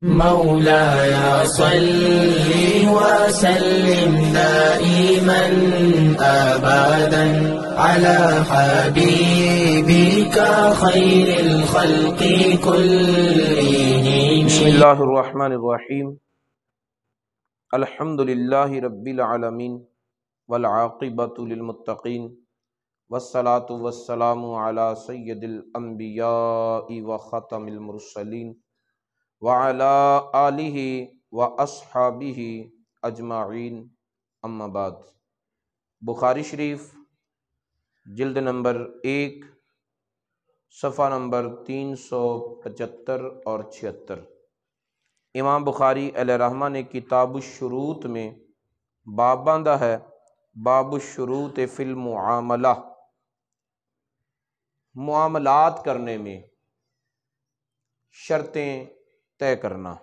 مولاي صل وسلم دائما أبدا على حبيبك خير الخلق كلهم. بسم اللہ الرحمن الرحیم. الحمد للہ رب العالمین والعاقبۃ للمتقین والصلاة والسلام علی سید الانبیاء وخاتم المرسلین وعلی آلہ واصحابہ اجمعین. اما بعد. بخاری شریف جلد نمبر 1 صفحہ نمبر 375 اور 76. امام بخاری علیہ رحمہ نے کتاب الشروط میں باب باندھا ہے، باب الشروط فی المعاملہ، معاملات کرنے میں شرطیں طے کرنا.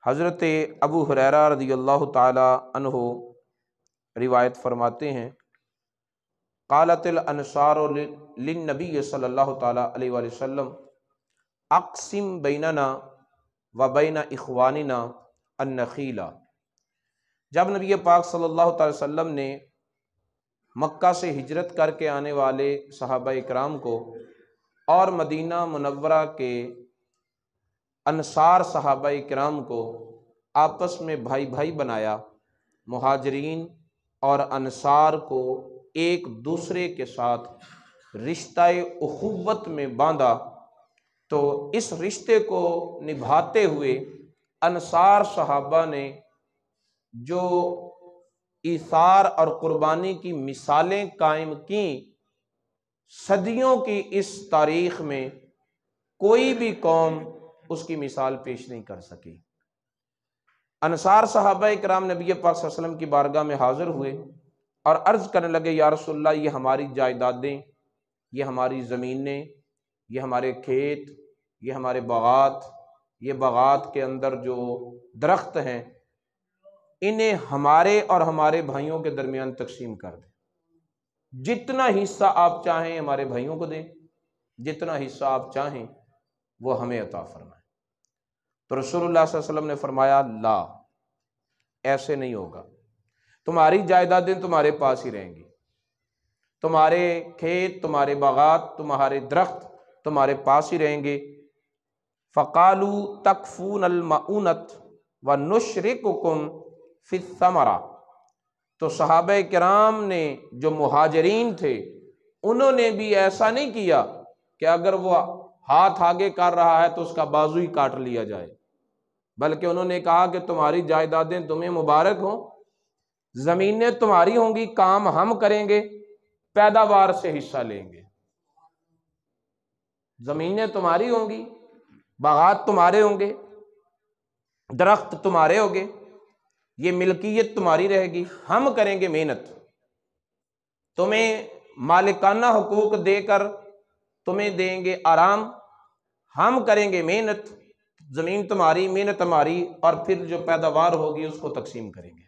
حضرت ابو ہریرہ رضی اللہ تعالی عنہ روایت فرماتے ہیں، قالت الانصار للنبی صلی اللہ تعالی علیہ وآلہ وسلم اقسم بیننا وبین اخواننا النخیلہ. جب نبی پاک صلی اللہ تعالی وسلم نے مکہ سے ہجرت کر کے آنے والے صحابہ اکرام کو اور مدینہ منورہ کے انصار صحابہ اکرام کو آپس میں بھائی بھائی بنایا، مہاجرین اور انصار کو ایک دوسرے کے ساتھ رشتہ اخوت میں باندھا، تو اس رشتے کو نبھاتے ہوئے انصار صحابہ نے جو ایثار اور قربانی کی مثالیں قائم کیں، صدیوں کی اس تاریخ میں کوئی بھی قوم اس کی مثال پیش نہیں کر سکی. انصار صحابہ اکرام نبی پاک صلی اللہ علیہ وسلم کی بارگاہ میں حاضر ہوئے اور عرض کرنے لگے، یا رسول اللہ، یہ ہماری جائیدادیں، یہ ہماری زمینیں، یہ ہمارے کھیت، یہ ہمارے باغات، یہ باغات کے اندر جو درخت ہیں، انہیں ہمارے اور ہمارے بھائیوں کے درمیان تقسیم کر دیں. جتنا حصہ آپ چاہیں ہمارے بھائیوں کو دیں، جتنا حصہ آپ چاہیں وہ ہمیں عطا فرمائیں. تو رسول اللہ صلی اللہ علیہ وسلم نے فرمایا، لا، ایسے نہیں ہوگا. تمہاری جائیدادیں تمہارے پاس ہی رہیں گی، تمہارے کھیت، تمہارے باغات، تمہارے درخت تمہارے پاس ہی رہیں گے. فقالوا تکفون المعونت ونشرککم فی الثمرہ. تو صحابہ کرام نے جو مہاجرین تھے انہوں نے بھی ایسا نہیں کیا کہ اگر وہ ہاتھ آگے کر رہا ہے تو اس کا بازو ہی کاٹ لیا جائے، بلکہ انہوں نے کہا کہ تمہاری جائیدادیں تمہیں مبارک ہوں، زمینیں تمہاری ہوں گی، کام ہم کریں گے، پیداوار سے حصہ لیں گے. زمینیں تمہاری ہوں گی، باغات تمہارے ہوں گے، درخت تمہارے ہوں گے، یہ ملکیت تمہاری رہے گی، ہم کریں گے محنت، تمہیں مالکانہ حقوق دے کر تمہیں دیں گے آرام، ہم کریں گے محنت، زمین تمہاری، محنت ہماری، اور پھر جو پیداوار ہوگی اس کو تقسیم کریں گے.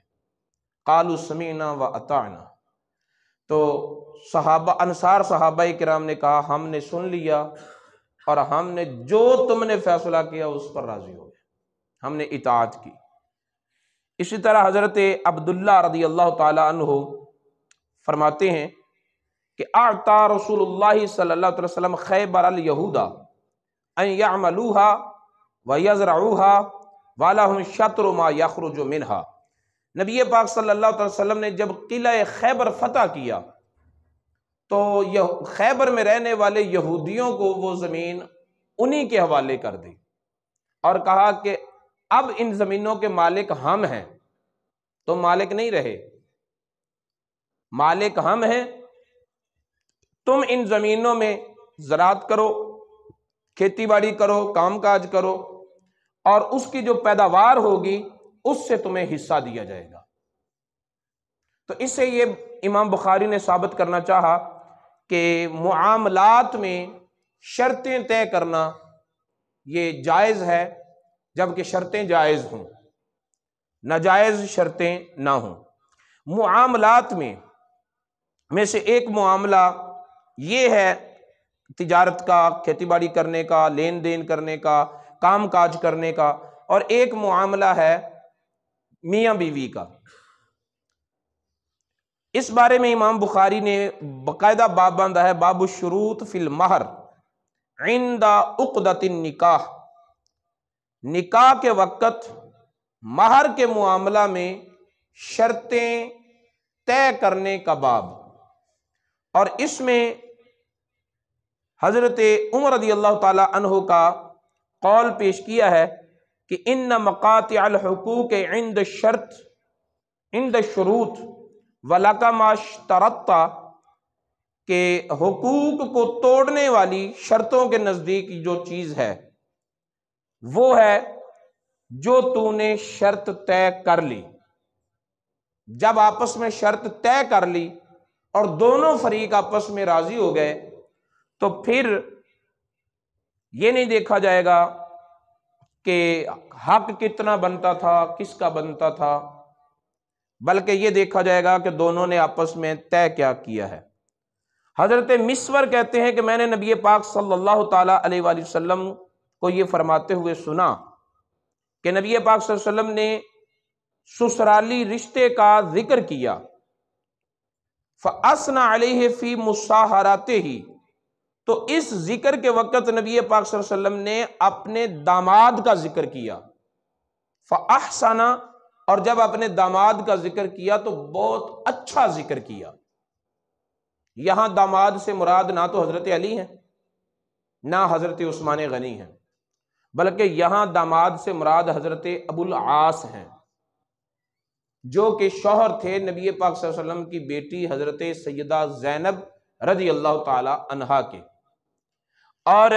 قالوا سمعنا واطعنا. تو صحابہ انصار صحابہ کرام نے کہا، ہم نے سن لیا اور ہم نے جو تم نے فیصلہ کیا اس پر راضی ہو گئے، ہم نے اطاعت کی. اسی طرح حضرت عبداللہ رضی اللہ تعالی عنہ فرماتے ہیں کہ اعطى رسول اللہ صلی اللہ علیہ وسلم خیبر الیہود ان یعملوها وَيَزْرَعُوهَا وَلَهُمْ شَطْرُ مَا يَخْرُجُ مِنْهَا. نبی پاک صلی اللہ علیہ وسلم نے جب قلعہ خیبر فتح کیا تو خیبر میں رہنے والے یہودیوں کو وہ زمین انہی کے حوالے کر دی اور کہا کہ اب ان زمینوں کے مالک ہم ہیں، تم مالک نہیں رہے، مالک ہم ہیں، تم ان زمینوں میں زراعت کرو، کھیتی باڑی کرو، کام کاج کرو، اور اس کی جو پیداوار ہوگی اس سے تمہیں حصہ دیا جائے گا. تو اس سے یہ امام بخاری نے ثابت کرنا چاہا کہ معاملات میں شرطیں طے کرنا یہ جائز ہے، جبکہ شرطیں جائز ہوں، ناجائز شرطیں نہ ہوں. معاملات میں سے ایک معاملہ یہ ہے تجارت کا، کھیتی باڑی کرنے کا، لین دین کرنے کا، کام کاج کرنے کا، اور ایک معاملہ ہے میاں بیوی کا۔ اس بارے میں امام بخاری نے باقاعدہ باب باندھا ہے، باب الشروط فی المہر عند عقدۃ النکاح، نکاح کے وقت مہر کے معاملہ میں شرطیں طے کرنے کا باب۔ اور اس میں حضرت عمر رضی اللہ تعالی عنہ کا قول پیش کیا ہے کہ ان مقاطع الحقوق عند الشرط عند الشروط ولک ما اشترطت، کہ حقوق کو توڑنے والی شرطوں کے نزدیک جو چیز ہے وہ ہے جو تو نے شرط طے کر لی۔ جب آپس میں شرط طے کر لی اور دونوں فریق آپس میں راضی ہو گئے تو پھر یہ نہیں دیکھا جائے گا کہ حق کتنا بنتا تھا، کس کا بنتا تھا، بلکہ یہ دیکھا جائے گا کہ دونوں نے آپس میں طے کیا کیا ہے۔ حضرت مسور کہتے ہیں کہ میں نے نبی پاک صلی اللہ تعالی علیہ وآلہ وسلم کو یہ فرماتے ہوئے سنا کہ نبی پاک صلی اللہ علیہ وسلم نے سسرالی رشتے کا ذکر کیا، فَأَثْنَى عَلَيْهِ فِي مُصَاحَرَتِهِ، تو اس ذکر کے وقت نبی پاک صلی اللہ علیہ وسلم نے اپنے داماد کا ذکر کیا، فَأَحْسَنَ، اور جب اپنے داماد کا ذکر کیا تو بہت اچھا ذکر کیا۔ یہاں داماد سے مراد نہ تو حضرت علی ہیں نہ حضرت عثمان غنی ہیں، بلکہ یہاں داماد سے مراد حضرت ابو العاص ہیں، جو کہ شوہر تھے نبی پاک صلی اللہ علیہ وسلم کی بیٹی حضرت سیدہ زینب رضی اللہ تعالی عنہا کے۔ اور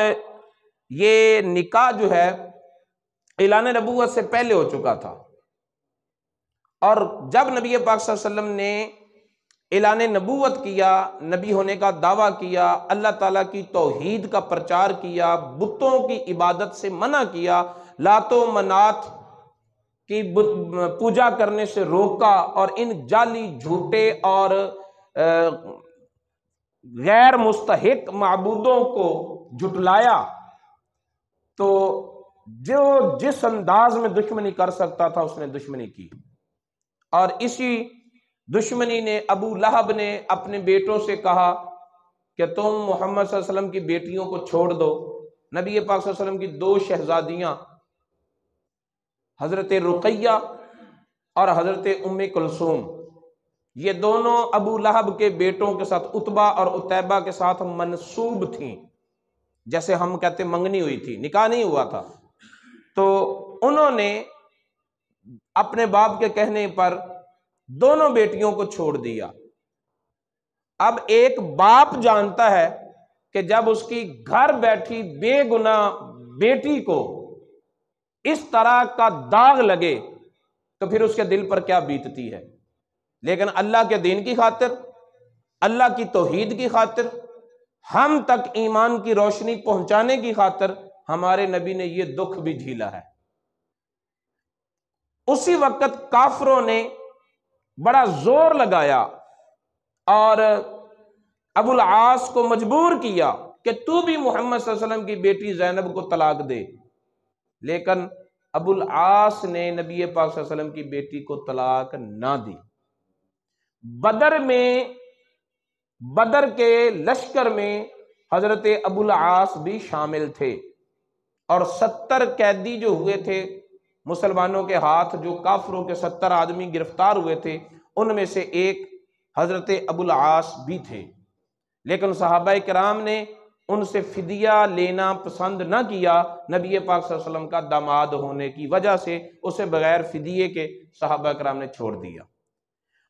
یہ نکاح جو ہے اعلان نبوت سے پہلے ہو چکا تھا، اور جب نبی پاک صلی اللہ علیہ وسلم نے اعلان نبوت کیا، نبی ہونے کا دعویٰ کیا، اللہ تعالیٰ کی توحید کا پرچار کیا، بتوں کی عبادت سے منع کیا، لات و منات کی پوجا کرنے سے روکا، اور ان جعلی جھوٹے اور غیر مستحق معبودوں کو جھٹلایا، تو جو جس انداز میں دشمنی کر سکتا تھا اس نے دشمنی کی۔ اور اسی دشمنی نے ابو لہب نے اپنے بیٹوں سے کہا کہ تم محمد صلی اللہ علیہ وسلم کی بیٹیوں کو چھوڑ دو۔ نبی پاک صلی اللہ علیہ وسلم کی دو شہزادیاں حضرت رقیہ اور حضرت ام کلثوم، یہ دونوں ابو لہب کے بیٹوں کے ساتھ، عتبہ اور عتیبہ کے ساتھ منسوب تھیں، جیسے ہم کہتے منگنی ہوئی تھی، نکاح نہیں ہوا تھا۔ تو انہوں نے اپنے باپ کے کہنے پر دونوں بیٹیوں کو چھوڑ دیا۔ اب ایک باپ جانتا ہے کہ جب اس کی گھر بیٹھی بے گناہ بیٹی کو اس طرح کا داغ لگے تو پھر اس کے دل پر کیا بیتتی ہے، لیکن اللہ کے دین کی خاطر، اللہ کی توحید کی خاطر، ہم تک ایمان کی روشنی پہنچانے کی خاطر ہمارے نبی نے یہ دکھ بھی جھیلا ہے۔ اسی وقت کافروں نے بڑا زور لگایا اور ابو العاص کو مجبور کیا کہ تو بھی محمد صلی اللہ علیہ وسلم کی بیٹی زینب کو طلاق دے، لیکن ابو العاص نے نبی پاک صلی اللہ علیہ وسلم کی بیٹی کو طلاق نہ دی۔ بدر کے لشکر میں حضرت ابو العاص بھی شامل تھے، اور 70 قیدی جو ہوئے تھے مسلمانوں کے ہاتھ، جو کافروں کے 70 آدمی گرفتار ہوئے تھے، ان میں سے ایک حضرت ابو العاص بھی تھے، لیکن صحابہ کرام نے ان سے فدیہ لینا پسند نہ کیا۔ نبی پاک صلی اللہ علیہ وسلم کا داماد ہونے کی وجہ سے اسے بغیر فدیے کے صحابہ کرام نے چھوڑ دیا،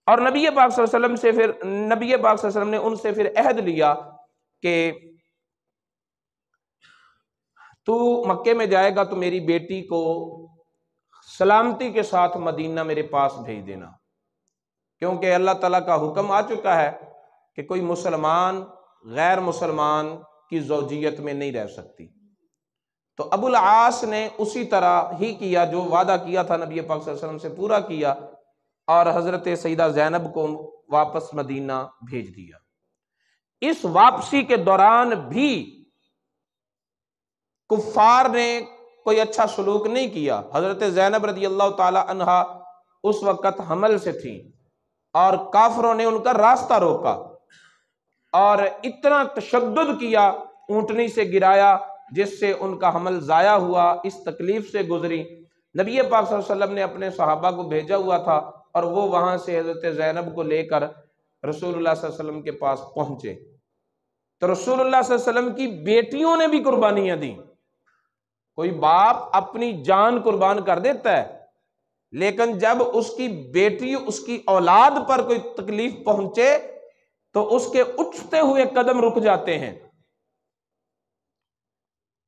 اور نبی پاک صلی اللہ علیہ وسلم نے ان سے پھر عہد لیا کہ تو مکے میں جائے گا تو میری بیٹی کو سلامتی کے ساتھ مدینہ میرے پاس بھیج دینا، کیونکہ اللہ تعالیٰ کا حکم آ چکا ہے کہ کوئی مسلمان غیر مسلمان کی زوجیت میں نہیں رہ سکتی۔ تو ابو العاص نے اسی طرح ہی کیا، جو وعدہ کیا تھا نبی پاک صلی اللہ علیہ وسلم سے پورا کیا، اور حضرت سیدہ زینب کو واپس مدینہ بھیج دیا۔ اس واپسی کے دوران بھی کفار نے کوئی اچھا سلوک نہیں کیا۔ حضرت زینب رضی اللہ تعالی عنہا اس وقت حمل سے تھیں اور کافروں نے ان کا راستہ روکا اور اتنا تشدد کیا، اونٹنی سے گرایا جس سے ان کا حمل ضائع ہوا، اس تکلیف سے گزری۔ نبی پاک صلی اللہ علیہ وسلم نے اپنے صحابہ کو بھیجا ہوا تھا اور وہ وہاں سے حضرت زینب کو لے کر رسول اللہ صلی اللہ علیہ وسلم کے پاس پہنچے تو رسول اللہ صلی اللہ علیہ وسلم کی بیٹیوں نے بھی قربانیاں دیں۔ کوئی باپ اپنی جان قربان کر دیتا ہے، لیکن جب اس کی بیٹی، اس کی اولاد پر کوئی تکلیف پہنچے تو اس کے اٹھتے ہوئے قدم رک جاتے ہیں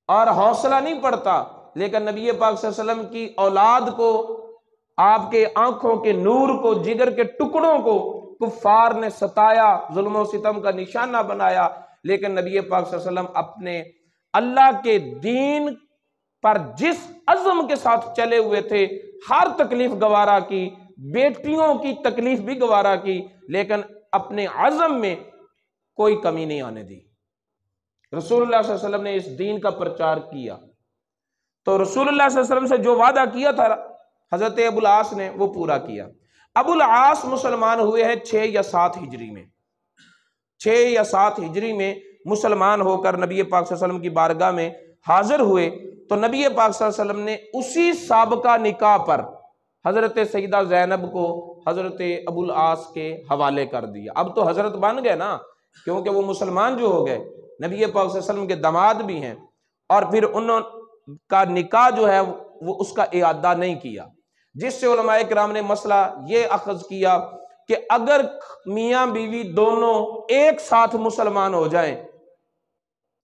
اور حوصلہ نہیں پڑتا۔ لیکن نبی پاک صلی اللہ علیہ وسلم کی اولاد کو، آپ کے آنکھوں کے نور کو، جگر کے ٹکڑوں کو کفار نے ستایا، ظلم و ستم کا نشانہ بنایا، لیکن نبی پاک صلی اللہ علیہ وسلم اپنے اللہ کے دین پر جس عزم کے ساتھ چلے ہوئے تھے، ہر تکلیف گوارا کی، بیٹیوں کی تکلیف بھی گوارا کی، لیکن اپنے عزم میں کوئی کمی نہیں آنے دی۔ رسول اللہ صلی اللہ علیہ وسلم نے اس دین کا پرچار کیا تو رسول اللہ صلی اللہ علیہ وسلم سے جو وعدہ کیا تھا حضرت ابو العاص نے، وہ پورا کیا۔ ابو العاص مسلمان ہوئے ہیں 6 یا 7 ہجری میں، 6 یا 7 ہجری میں مسلمان ہو کر نبی پاک صلی اللہ علیہ وسلم کی بارگاہ میں حاضر ہوئے تو نبی پاک صلی اللہ علیہ وسلم نے اسی سابقہ نکاح پر حضرت سیدہ زینب کو حضرت ابو العاص کے حوالے کر دیا۔ اب تو حضرت بن گئے نا، کیونکہ وہ مسلمان جو ہو گئے، نبی پاک صلی اللہ علیہ وسلم کے داماد بھی ہیں، اور پھر انہوں کا نکاح جو ہے وہ اس کا اعادہ نہیں کیا، جس سے علماء کرام نے مسئلہ یہ اخذ کیا کہ اگر میاں بیوی دونوں ایک ساتھ مسلمان ہو جائیں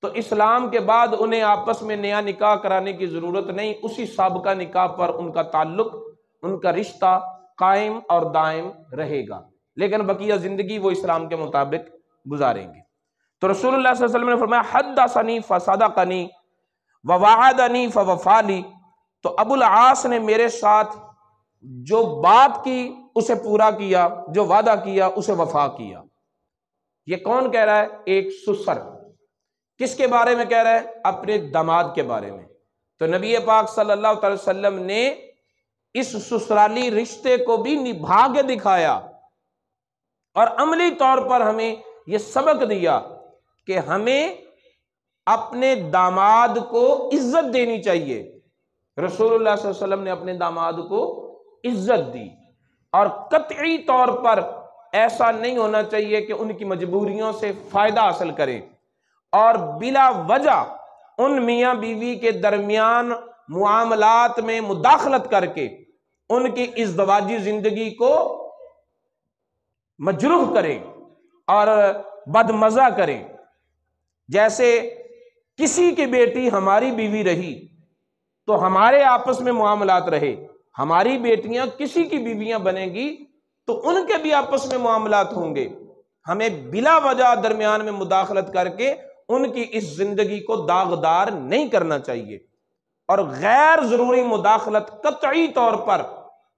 تو اسلام کے بعد انہیں آپس میں نیا نکاح کرانے کی ضرورت نہیں، اسی سابقہ نکاح پر ان کا تعلق، ان کا رشتہ قائم اور دائم رہے گا، لیکن بقیہ زندگی وہ اسلام کے مطابق گزاریں گے۔ تو رسول اللہ صلی اللہ علیہ وسلم نے فرمایا حدثنی فصدقنی ووعدنی فوفالی، تو ابو العاص نے میرے ساتھ جو بات کی اسے پورا کیا، جو وعدہ کیا اسے وفا کیا۔ یہ کون کہہ رہا ہے؟ ایک سسر۔ کس کے بارے میں کہہ رہا ہے؟ اپنے داماد کے بارے میں۔ تو نبی پاک صلی اللہ علیہ وسلم نے اس سسرالی رشتے کو بھی نبھا کے دکھایا اور عملی طور پر ہمیں یہ سبق دیا کہ ہمیں اپنے داماد کو عزت دینی چاہیے۔ رسول اللہ صلی اللہ علیہ وسلم نے اپنے داماد کو عزت دی، اور قطعی طور پر ایسا نہیں ہونا چاہیے کہ ان کی مجبوریوں سے فائدہ حاصل کریں اور بلا وجہ ان میاں بیوی کے درمیان معاملات میں مداخلت کر کے ان کی ازدواجی زندگی کو مجروح کریں اور بدمزہ کریں۔ جیسے کسی کی بیٹی ہماری بیوی رہی تو ہمارے آپس میں معاملات رہے، ہماری بیٹیاں کسی کی بیویاں بنیں گی تو ان کے بھی آپس میں معاملات ہوں گے۔ ہمیں بلا وجہ درمیان میں مداخلت کر کے ان کی اس زندگی کو داغدار نہیں کرنا چاہیے، اور غیر ضروری مداخلت قطعی طور پر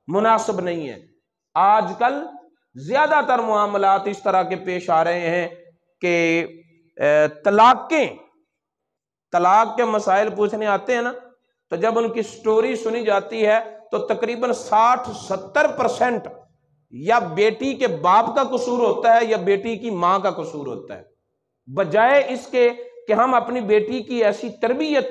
مناسب نہیں ہے۔ آج کل زیادہ تر معاملات اس طرح کے پیش آ رہے ہیں کہ طلاق کے مسائل پوچھنے آتے ہیں نا، تو جب ان کی سٹوری سنی جاتی ہے تو تقریباً 60-70% یا بیٹی کے باپ کا قصور ہوتا ہے یا بیٹی کی ماں کا قصور ہوتا ہے، بجائے اس کے کہ ہم اپنی بیٹی کی ایسی تربیت،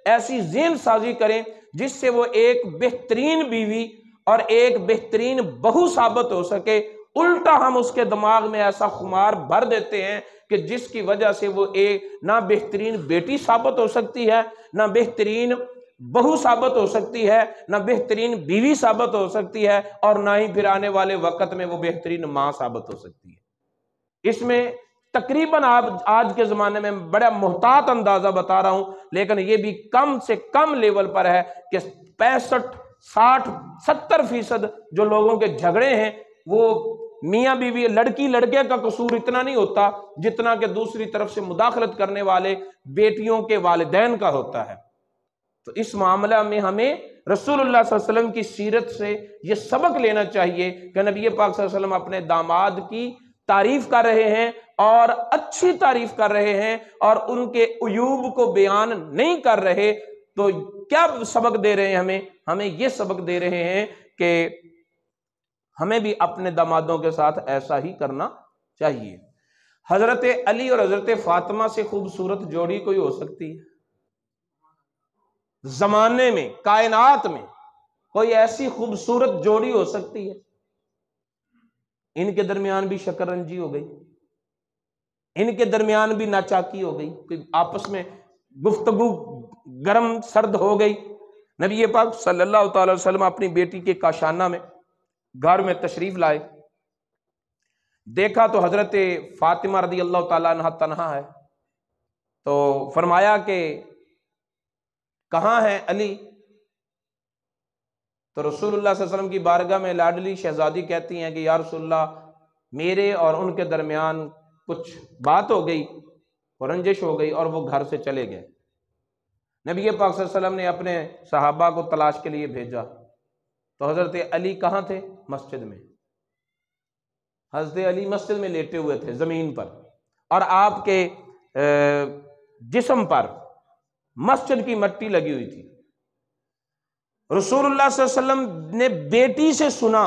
ایسی ذہن سازی کریں جس سے وہ ایک بہترین بیوی اور ایک بہترین بہو ثابت ہو سکے۔ الٹا ہم اس کے دماغ میں ایسا خمار بھر دیتے ہیں کہ جس کی وجہ سے وہ ایک نہ بہترین بیٹی ثابت ہو سکتی ہے، نہ بہترین بہو ثابت ہو سکتی ہے، نہ بہترین بیوی ثابت ہو سکتی ہے، اور نہ ہی پھر آنے والے وقت میں وہ بہترین ماں ثابت ہو سکتی ہے۔ اس میں تقریباً آج کے زمانے میں بڑا محتاط اندازہ بتا رہا ہوں، لیکن یہ بھی کم سے کم لیول پر ہے کہ 65-60-70% جو لوگوں کے جھگڑے ہیں وہ میاں بیوی، لڑکی لڑکے کا قصور اتنا نہیں ہوتا جتنا کہ دوسری طرف سے مداخلت کرنے والے بیٹیوں کے والدین کا ہوتا ہے۔ تو اس معاملہ میں ہمیں رسول اللہ صلی اللہ علیہ وسلم کی سیرت سے یہ سبق لینا چاہیے کہ نبی پاک صلی اللہ علیہ وسلم اپنے داماد کی تعریف کر رہے ہیں اور اچھی تعریف کر رہے ہیں اور ان کے عیوب کو بیان نہیں کر رہے، تو کیا سبق دے رہے ہیں ہمیں؟ ہمیں یہ سبق دے رہے ہیں کہ ہمیں بھی اپنے دامادوں کے ساتھ ایسا ہی کرنا چاہیے۔ حضرت علی اور حضرت فاطمہ سے خوبصورت جوڑی کوئی ہو سکتی ہے؟ زمانے میں، کائنات میں کوئی ایسی خوبصورت جوڑی ہو سکتی ہے؟ ان کے درمیان بھی شکر رنجی ہو گئی، ان کے درمیان بھی ناچاکی ہو گئی، کوئی آپس میں گفتگو گرم سرد ہو گئی۔ نبی پاک صلی اللہ تعالی وسلم اپنی بیٹی کے کاشانہ میں گھر میں تشریف لائے، دیکھا تو حضرت فاطمہ رضی اللہ تعالیٰ عنہ تنہا ہے، تو فرمایا کہ کہاں ہے علی؟ تو رسول اللہ صلی اللہ علیہ وسلم کی بارگاہ میں لاڈلی شہزادی کہتی ہیں کہ یا رسول اللہ، میرے اور ان کے درمیان کچھ بات ہو گئی، رنجش ہو گئی، اور وہ گھر سے چلے گئے۔ نبی پاک صلی اللہ علیہ وسلم نے اپنے صحابہ کو تلاش کے لیے بھیجا، تو حضرت علی کہاں تھے؟ مسجد میں۔ حضرت علی مسجد میں لیٹے ہوئے تھے زمین پر، اور آپ کے جسم پر مسجد کی مٹی لگی ہوئی تھی۔ رسول اللہ صلی اللہ علیہ وسلم نے بیٹی سے سنا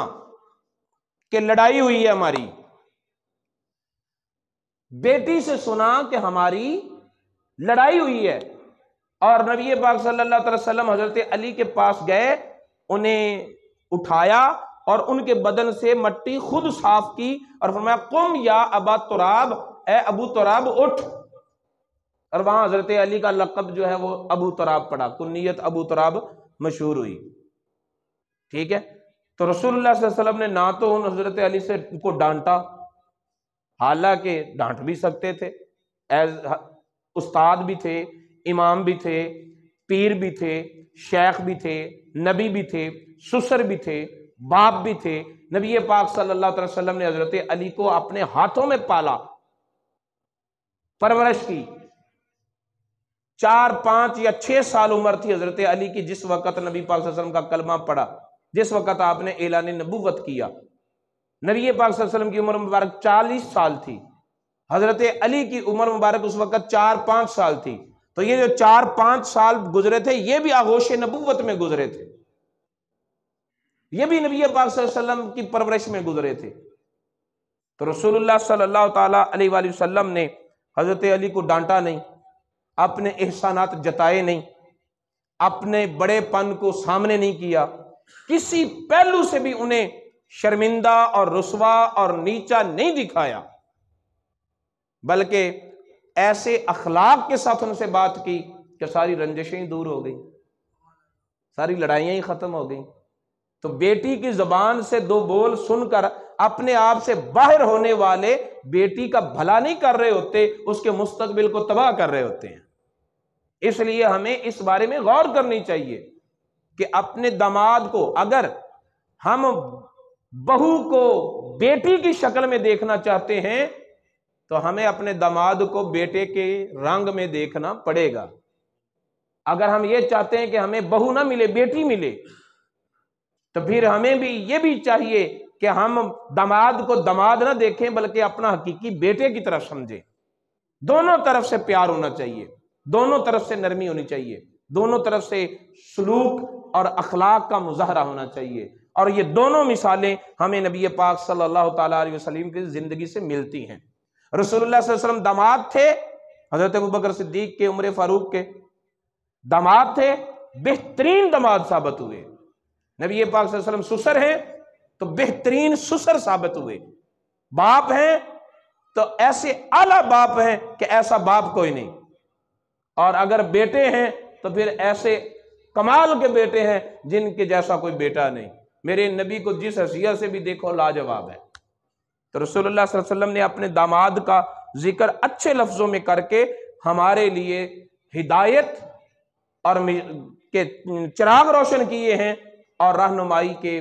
کہ لڑائی ہوئی ہے ہماری، بیٹی سے سنا کہ ہماری لڑائی ہوئی ہے، اور نبی پاک صلی اللہ علیہ وسلم حضرت علی کے پاس گئے، انہیں اٹھایا اور ان کے بدن سے مٹی خود صاف کی، اور فرمایا قم یا ابا تراب، اے ابو تراب اٹھ، اور وہاں حضرت علی کا لقب جو ہے وہ ابو تراب پڑا، کنیت ابو تراب مشہور ہوئی۔ ٹھیک ہے، تو رسول اللہ صلی اللہ علیہ وسلم نے نہ تو ان حضرت علی سے ان کو ڈانٹا، حالانکہ ڈانٹ بھی سکتے تھے، استاد بھی تھے، امام بھی تھے، پیر بھی تھے، شیخ بھی تھے، نبی بھی تھے، سسر بھی تھے، باپ بھی تھے۔ نبی پاک صلی اللہ علیہ وسلم نے حضرت علی کو اپنے ہاتھوں میں پالا، پرورش کی۔ 4 5 یا 6 سال عمر تھی حضرت علی کی جس وقت نبی پاک صلی اللہ علیہ وسلم کا کلمہ پڑا، جس وقت آپ نے اعلان نبوت کیا۔ نبی پاک صلی اللہ علیہ وسلم کی عمر مبارک 40 سال تھی، حضرت علی کی عمر مبارک اس وقت 4 5 سال تھی، تو یہ جو 4 5 سال گزرے تھے یہ بھی آغوش نبوت میں گزرے تھے، یہ بھی نبی پاک صلی اللہ علیہ وسلم کی پرورش میں گزرے تھے۔ تو رسول اللہ صلی اللہ تعالیٰ علیہ وآلہ وسلم نے حضرت علی کو ڈانٹا نہیں، اپنے احسانات جتائے نہیں، اپنے بڑے پن کو سامنے نہیں کیا، کسی پہلو سے بھی انہیں شرمندہ اور رسوا اور نیچا نہیں دکھایا، بلکہ ایسے اخلاق کے ساتھ ان سے بات کی کہ ساری رنجشیں ہی دور ہو گئی، ساری لڑائیاں ہی ختم ہو گئیں۔ تو بیٹی کی زبان سے 2 بول سن کر اپنے آپ سے باہر ہونے والے بیٹی کا بھلا نہیں کر رہے ہوتے، اس کے مستقبل کو تباہ کر رہے ہوتے ہیں۔ اس لیے ہمیں اس بارے میں غور کرنی چاہیے کہ اپنے داماد کو، اگر ہم بہو کو بیٹی کی شکل میں دیکھنا چاہتے ہیں تو ہمیں اپنے داماد کو بیٹے کے رنگ میں دیکھنا پڑے گا۔ اگر ہم یہ چاہتے ہیں کہ ہمیں بہو نہ ملے، بیٹی ملے، تو پھر ہمیں بھی یہ بھی چاہیے کہ ہم داماد کو داماد نہ دیکھیں بلکہ اپنا حقیقی بیٹے کی طرف سمجھیں۔ دونوں طرف سے پیار ہونا چاہیے، دونوں طرف سے نرمی ہونی چاہیے، دونوں طرف سے سلوک اور اخلاق کا مظاہرہ ہونا چاہیے، اور یہ دونوں مثالیں ہمیں نبی پاک صلی اللہ تعالیٰ علیہ وسلم کی زندگی سے ملتی ہیں۔ رسول اللہ صلی اللہ علیہ وسلم داماد تھے، حضرت ابوبکر صدیق کے، عمر فاروق کے داماد تھے، بہترین داماد ثابت ہوئے۔ نبی پاک صلی اللہ علیہ وسلم سسر ہیں تو بہترین سسر ثابت ہوئے، باپ ہیں تو ایسے اعلیٰ باپ ہیں کہ ایسا باپ کوئی نہیں، اور اگر بیٹے ہیں تو پھر ایسے کمال کے بیٹے ہیں جن کے جیسا کوئی بیٹا نہیں۔ میرے نبی کو جس حیثیت سے بھی دیکھو لاجواب ہے۔ تو رسول اللہ صلی اللہ علیہ وسلم نے اپنے داماد کا ذکر اچھے لفظوں میں کر کے ہمارے لیے ہدایت اور کے چراغ روشن کیے ہیں اور رہنمائی کے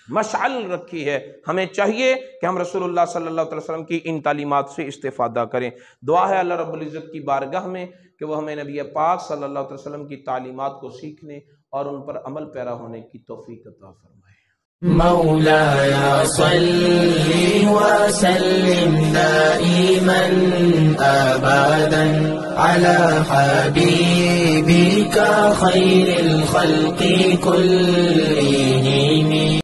مشعل رکھی ہے۔ ہمیں چاہیے کہ ہم رسول اللہ صلی اللہ علیہ وسلم کی ان تعلیمات سے استفادہ کریں۔ دعا ہے اللہ رب العزت کی بارگاہ میں کہ وہ ہمیں نبی پاک صلی اللہ علیہ وسلم کی تعلیمات کو سیکھنے اور ان پر عمل پیرا ہونے کی توفیق عطا فرمائے۔ مولاي صل وسلم دائما أبدا على حبيبك خير الخلق كلهم